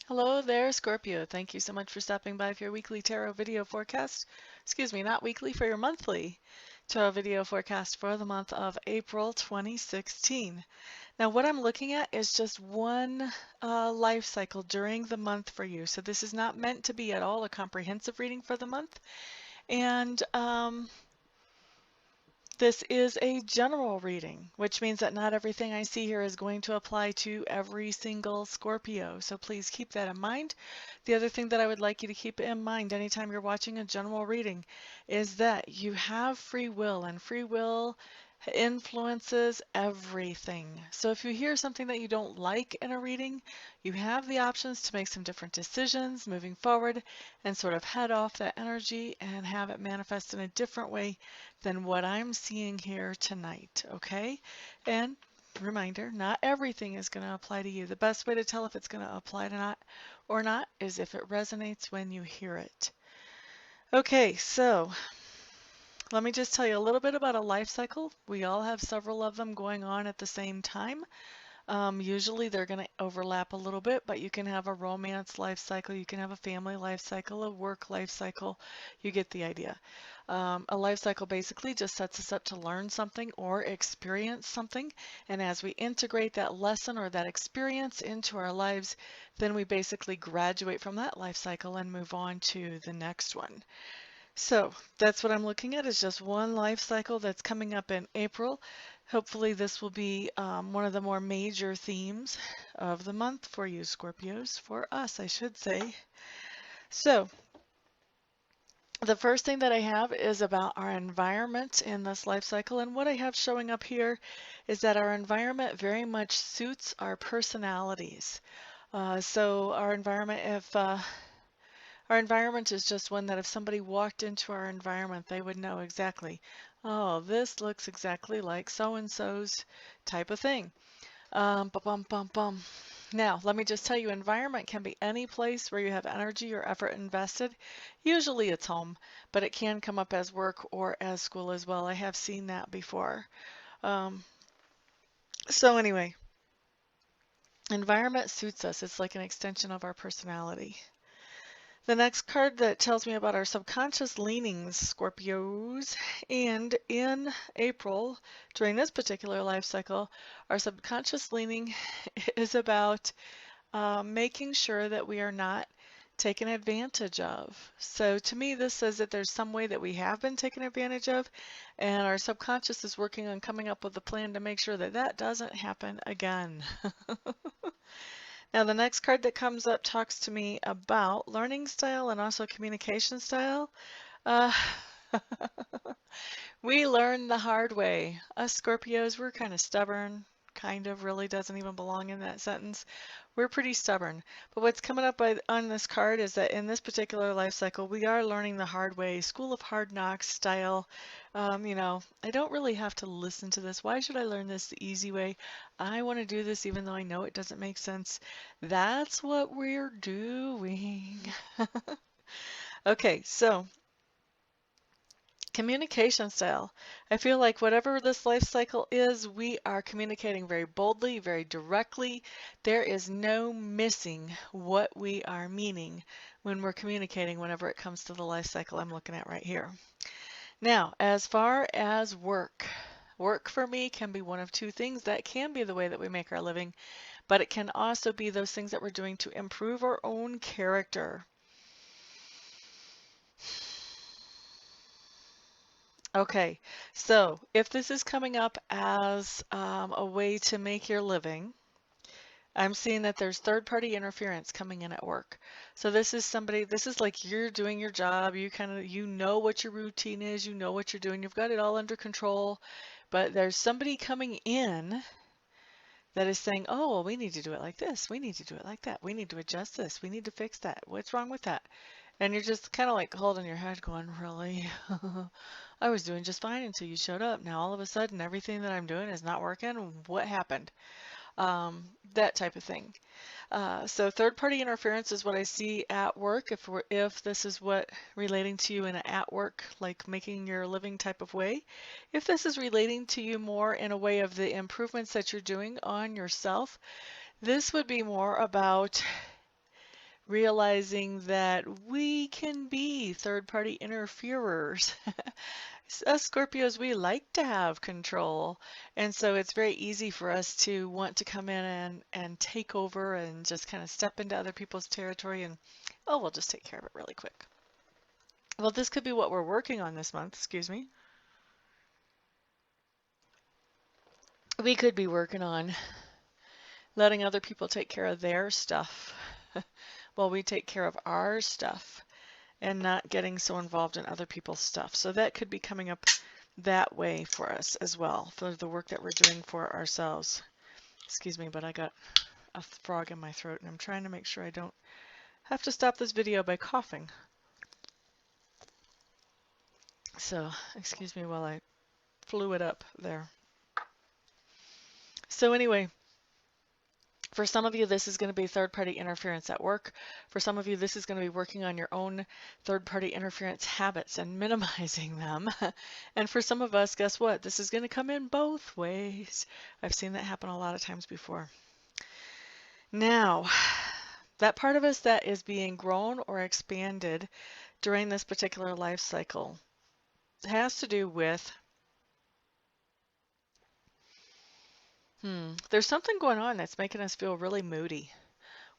Hello there, Scorpio. Thank you so much for stopping by for your weekly tarot video forecast. Excuse me, not weekly, for your monthly tarot video forecast for the month of April 2016. Now, what I'm looking at is just one life cycle during the month for you. So this is not meant to be at all a comprehensive reading for the month. And this is a general reading, which means that not everything I see here is going to apply to every single Scorpio. So please keep that in mind. The other thing that I would like you to keep in mind anytime you're watching a general reading is that you have free will, and free will influences everything. So if you hear something that you don't like in a reading, you have the options to make some different decisions moving forward and sort of head off that energy and have it manifest in a different way than what I'm seeing here tonight, okay? And reminder, not everything is going to apply to you. The best way to tell if it's going to apply to not or not is if it resonates when you hear it. Okay, so let me just tell you a little bit about a life cycle. We all have several of them going on at the same time. Usually they're going to overlap a little bit, but you can have a romance life cycle, you can have a family life cycle, a work life cycle. You get the idea. A life cycle basically just sets us up to learn something or experience something. And as we integrate that lesson or that experience into our lives, then we basically graduate from that life cycle and move on to the next one. So that's what I'm looking at, is just one life cycle that's coming up in April. Hopefully this will be one of the more major themes of the month for you Scorpios, for us I should say. So the first thing that I have is about our environment in this life cycle, and what I have showing up here is that our environment very much suits our personalities. So our environment, if our environment is just one that if somebody walked into our environment, they would know exactly, oh, this looks exactly like so-and-so's type of thing. Bum, bum, bum. Now, let me just tell you, environment can be any place where you have energy or effort invested. Usually it's home, but it can come up as work or as school as well. I have seen that before. So anyway, environment suits us. It's like an extension of our personality. The next card that tells me about our subconscious leanings, Scorpios, and in April, during this particular life cycle, our subconscious leaning is about making sure that we are not taken advantage of. So to me, this says that there's some way that we have been taken advantage of, and our subconscious is working on coming up with a plan to make sure that that doesn't happen again. Now, the next card that comes up talks to me about learning style and also communication style. Uh, we learn the hard way. Us Scorpios, we're kind of stubborn. Kind of really doesn't even belong in that sentence. We're pretty stubborn. But what's coming up on this card is that in this particular life cycle, we are learning the hard way, school of hard knocks style. I don't really have to listen to this. Why should I learn this the easy way? I want to do this even though I know it doesn't make sense. That's what we're doing. Okay, so communication style. I feel like whatever this life cycle is, we are communicating very boldly, very directly. There is no missing what we are meaning when we're communicating whenever it comes to the life cycle I'm looking at right here. Now, as far as work, work for me can be one of two things. That can be the way that we make our living, but it can also be those things that we're doing to improve our own character. Okay, so if this is coming up as a way to make your living, I'm seeing that there's third-party interference coming in at work. So this is somebody, this is like you're doing your job, you know what your routine is, you know what you're doing, you've got it all under control, but there's somebody coming in that is saying, oh, well, we need to do it like this, we need to do it like that, we need to adjust this, we need to fix that, what's wrong with that? And you're just kind of like holding your head going, really? I was doing just fine until you showed up. Now all of a sudden everything that I'm doing is not working. What happened? That type of thing. So third-party interference is what I see at work. If this is what relating to you in an at work, like making your living type of way. If this is relating to you more in a way of the improvements that you're doing on yourself, this would be more about realizing that we can be third-party interferers. Us Scorpios, we like to have control, and so it's very easy for us to want to come in and take over and just kind of step into other people's territory and, oh, we'll just take care of it really quick. Well, this could be what we're working on this month, excuse me. We could be working on letting other people take care of their stuff while we take care of our stuff and not getting so involved in other people's stuff. So that could be coming up that way for us as well, for the work that we're doing for ourselves. Excuse me, but I got a frog in my throat and I'm trying to make sure I don't have to stop this video by coughing. So excuse me while I flew it up there. So anyway, for some of you, this is going to be third-party interference at work. For some of you, this is going to be working on your own third-party interference habits and minimizing them. And for some of us, guess what? This is going to come in both ways. I've seen that happen a lot of times before. Now, that part of us that is being grown or expanded during this particular life cycle has to do with there's something going on that's making us feel really moody.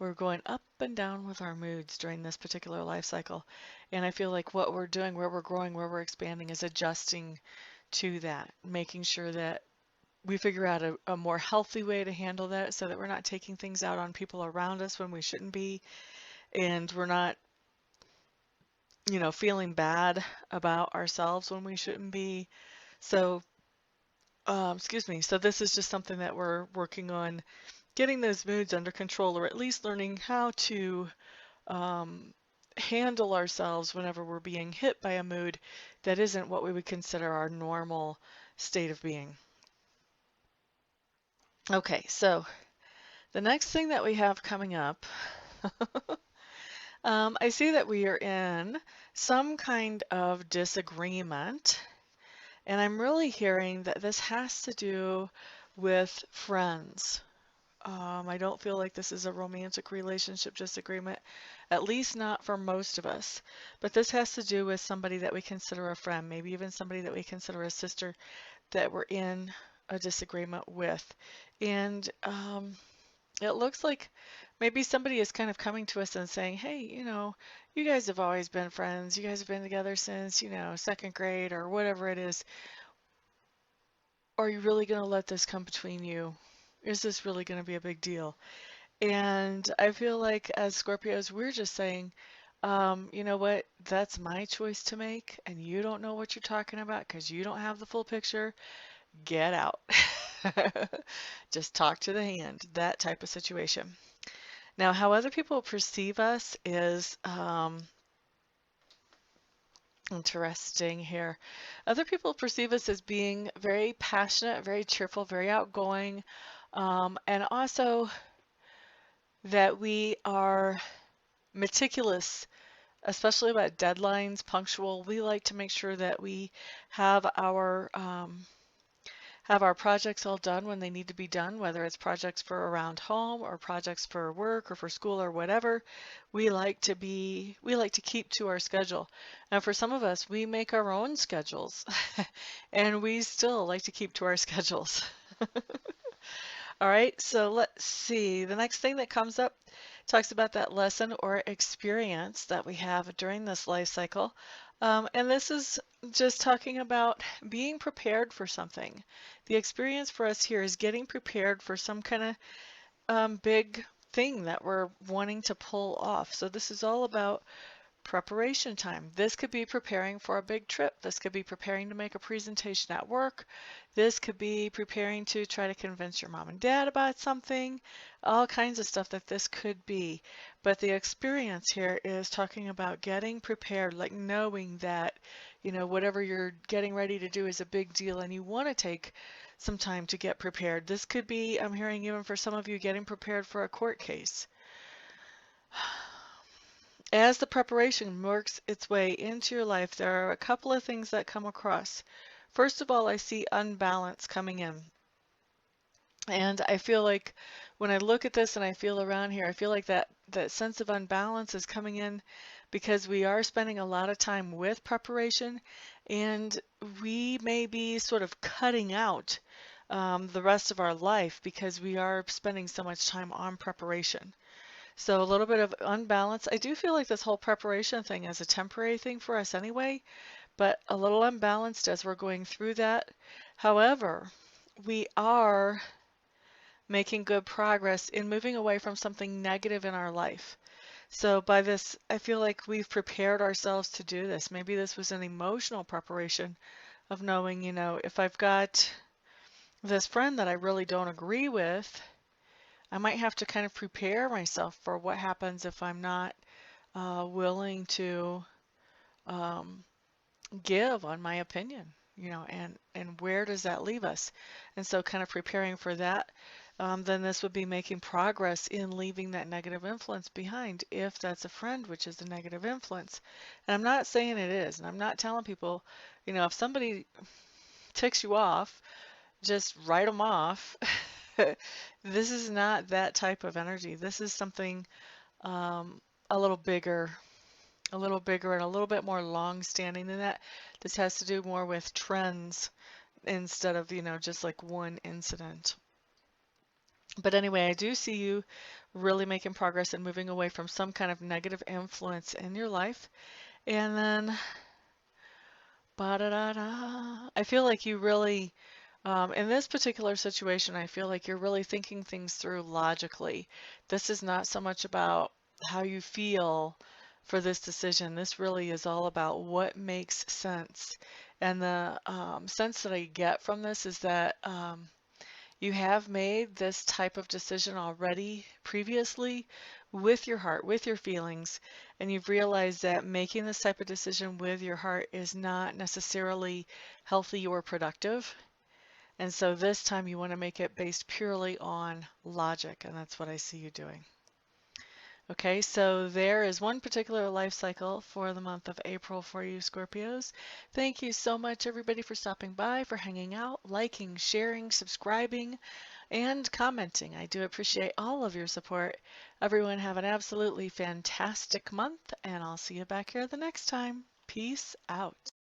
We're going up and down with our moods during this particular life cycle. And I feel like what we're doing, where we're growing, where we're expanding is adjusting to that, making sure that we figure out a more healthy way to handle that so that we're not taking things out on people around us when we shouldn't be. And we're not, you know, feeling bad about ourselves when we shouldn't be. So excuse me. So this is just something that we're working on, getting those moods under control, or at least learning how to handle ourselves whenever we're being hit by a mood that isn't what we would consider our normal state of being. Okay, so the next thing that we have coming up, I see that we are in some kind of disagreement. And I'm really hearing that this has to do with friends. I don't feel like this is a romantic relationship disagreement, at least not for most of us. But this has to do with somebody that we consider a friend, maybe even somebody that we consider a sister that we're in a disagreement with. And it looks like maybe somebody is kind of coming to us and saying, hey, you know, you guys have always been friends. You guys have been together since, you know, second grade or whatever it is. Are you really going to let this come between you? Is this really going to be a big deal? And I feel like as Scorpios, we're just saying, you know what, that's my choice to make, and you don't know what you're talking about because you don't have the full picture. Get out. Just talk to the hand, that type of situation. Now, how other people perceive us is interesting here. Other people perceive us as being very passionate, very cheerful, very outgoing, and also that we are meticulous, especially about deadlines, punctual. We like to make sure that we have our projects all done when they need to be done, whether it's projects for around home or projects for work or for school or whatever. We like to keep to our schedule. Now for some of us, we make our own schedules and we still like to keep to our schedules. All right, so let's see. The next thing that comes up talks about that lesson or experience that we have during this life cycle. And this is just talking about being prepared for something. The experience for us here is getting prepared for some kind of big thing that we're wanting to pull off. So this is all about preparation time. This could be preparing for a big trip. This could be preparing to make a presentation at work. This could be preparing to try to convince your mom and dad about something. All kinds of stuff that this could be. But the experience here is talking about getting prepared, like knowing that, you know, whatever you're getting ready to do is a big deal and you want to take some time to get prepared. This could be, I'm hearing even for some of you, getting prepared for a court case. As the preparation works its way into your life, there are a couple of things that come across. First of all, I see unbalance coming in. And I feel like when I look at this and I feel around here, I feel like that sense of unbalance is coming in because we are spending a lot of time with preparation, and we may be sort of cutting out the rest of our life because we are spending so much time on preparation. So a little bit of unbalance. I do feel like this whole preparation thing is a temporary thing for us anyway, but a little unbalanced as we're going through that. However, we are making good progress in moving away from something negative in our life. So by this, I feel like we've prepared ourselves to do this. Maybe this was an emotional preparation of knowing, if I've got this friend that I really don't agree with, I might have to kind of prepare myself for what happens if I'm not willing to um, give on my opinion, and where does that leave us? And so kind of preparing for that, then this would be making progress in leaving that negative influence behind, if that's a friend, which is a negative influence. And I'm not saying it is, and I'm not telling people, if somebody ticks you off, just write them off. This is not that type of energy. This is something um, a little bigger, and a little bit more long-standing than that. This has to do more with trends instead of, just like one incident. But anyway, I do see you really making progress and moving away from some kind of negative influence in your life. And then, ba-da-da-da, I feel like you really, in this particular situation, I feel like you're really thinking things through logically. This is not so much about how you feel for this decision. This really is all about what makes sense. And the sense that I get from this is that you have made this type of decision already previously with your heart, with your feelings, and you've realized that making this type of decision with your heart is not necessarily healthy or productive. And so this time you want to make it based purely on logic, and that's what I see you doing. Okay, so there is one particular life cycle for the month of April for you, Scorpios. Thank you so much, everybody, for stopping by, for hanging out, liking, sharing, subscribing, and commenting. I do appreciate all of your support. Everyone have an absolutely fantastic month, and I'll see you back here the next time. Peace out.